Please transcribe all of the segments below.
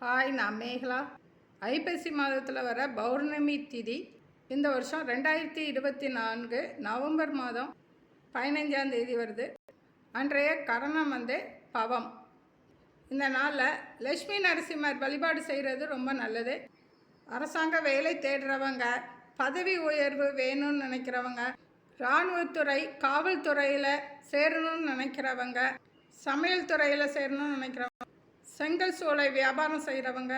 Hi, நான் மேகலா. ஐப்பசி மாதத்தில் வர பௌர்ணமி திதி இந்த வருஷம் 2024 நவம்பர் மாதம் 15ஆம் தேதி வருது. அன்றைய கரணம் பவம். இந்த நாளில் லட்சுமி நரசிம்மர் வழிபாடு செய்கிறது ரொம்ப நல்லது. அரசாங்க வேலை தேடுறவங்க, பதவி உயர்வு வேணும்னு நினைக்கிறவங்க, இராணுவத்துறை காவல்துறையில் சேரணும்னு நினைக்கிறவங்க, சமையல் துறையில் சேரணும்னு நினைக்கிறவங்க, செங்கல் சூளை வியாபாரம் செய்கிறவங்க,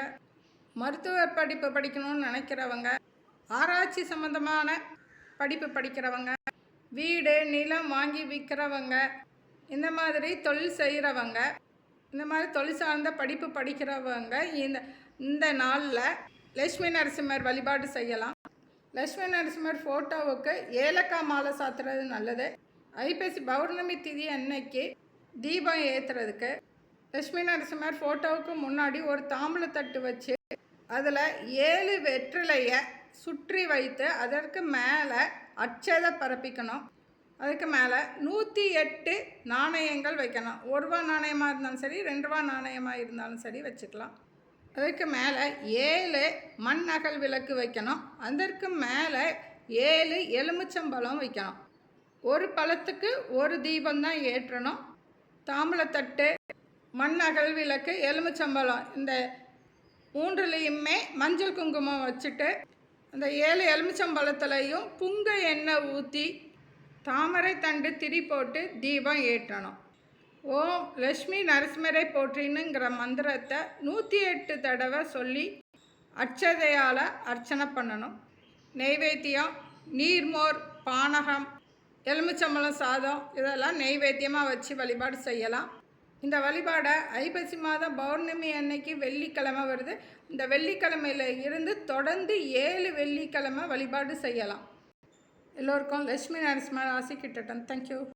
மருத்துவ படிப்பு படிக்கணும்னு நினைக்கிறவங்க, ஆராய்ச்சி சம்மந்தமான படிப்பு படிக்கிறவங்க, வீடு நிலம் வாங்கி விற்கிறவங்க, இந்த மாதிரி தொழில் செய்கிறவங்க, இந்த மாதிரி தொழில் சார்ந்த படிப்பு படிக்கிறவங்க இந்த நாளில் லட்சுமி நரசிம்மர் வழிபாடு செய்யலாம். லட்சுமி நரசிம்மர் ஃபோட்டோவுக்கு ஏலக்காய் மாலை சாத்துறது நல்லது. ஐப்பசி பௌர்ணமி திதி அன்னைக்கு தீபம் ஏற்றுறதுக்கு லட்சுமி நரசிம்மர் ஃபோட்டோவுக்கு முன்னாடி ஒரு தாம்பூலத்தட்டு வச்சு அதில் 7 வெற்றிலையை சுற்றி வைத்து அதற்கு மேலே அட்சதை பரப்பிக்கணும். அதுக்கு மேலே 108 நாணயங்கள் வைக்கணும். 1 ரூபா நாணயமாக இருந்தாலும் சரி, 2 ரூபா நாணயமாக இருந்தாலும் சரி வச்சுக்கலாம். அதுக்கு மேலே 7 மண் அகல் விளக்கு வைக்கணும். அதற்கு மேலே 7 எலுமிச்சம்பழம் வைக்கணும். ஒரு பழத்துக்கு ஒரு தீபம்தான் ஏற்றணும். தாம்பூலத்தட்டு, மண் அகல் விளக்கு, எலுமிச்சம்பழம் இந்த 3லையுமே மஞ்சள் குங்குமம் வச்சுட்டு அந்த 7 எலுமிச்சம்பழத்துலையும் புங்க எண்ணெய் ஊற்றி தாமரை தண்டு திரி போட்டு தீபம் ஏற்றணும். ஓம் லட்சுமி நரசிம்மரை போற்றினுங்கிற மந்திரத்தை 108 தடவை சொல்லி அட்சதையால் அர்ச்சனை பண்ணணும். நெய்வேத்தியம், நீர்மோர், பானகம், எலுமிச்சம்பழம் சாதம் இதெல்லாம் நெய்வேத்தியமாக வச்சு வழிபாடு செய்யலாம். இந்த வழிபாடை ஐப்பசி மாதம் பௌர்ணமி அன்னைக்கு வெள்ளிக்கிழமை வருது. இந்த வெள்ளிக்கிழமையில் இருந்து தொடர்ந்து 7 வெள்ளிக்கிழமை வழிபாடு செய்யலாம். எல்லோருக்கும் லட்சுமி நரசிம்மர் ஆசி கிட்டட்டும். தேங்க்யூ.